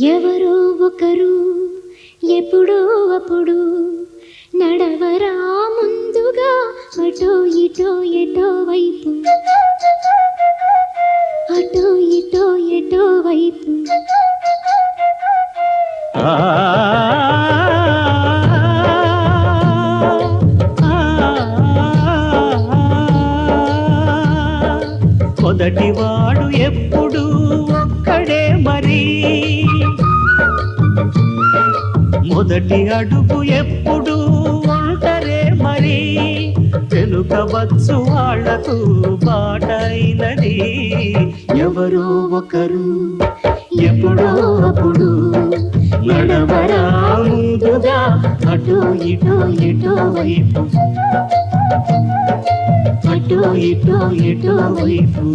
ఎవరో ఒకరు ఎప్పుడో అప్పుడు నడవరా ముందుగా అటో ఇటో ఎటో వైపు, అటో ఇటో ఎటో వైపు. మొదటివాడు ఎప్పుడు ఒక్కడే మరి, మొదటి అడుగు ఎప్పుడు ఒంటరే మరి. వెనుకవచ్చు వాళ్లకు బాటైనది ఎవరో ఒకరు ఎప్పుడో అప్పుడు నడవరా ముందుగా అటో ఇటో ఎటో వైపు, అటో ఇటో ఎటో వైపు.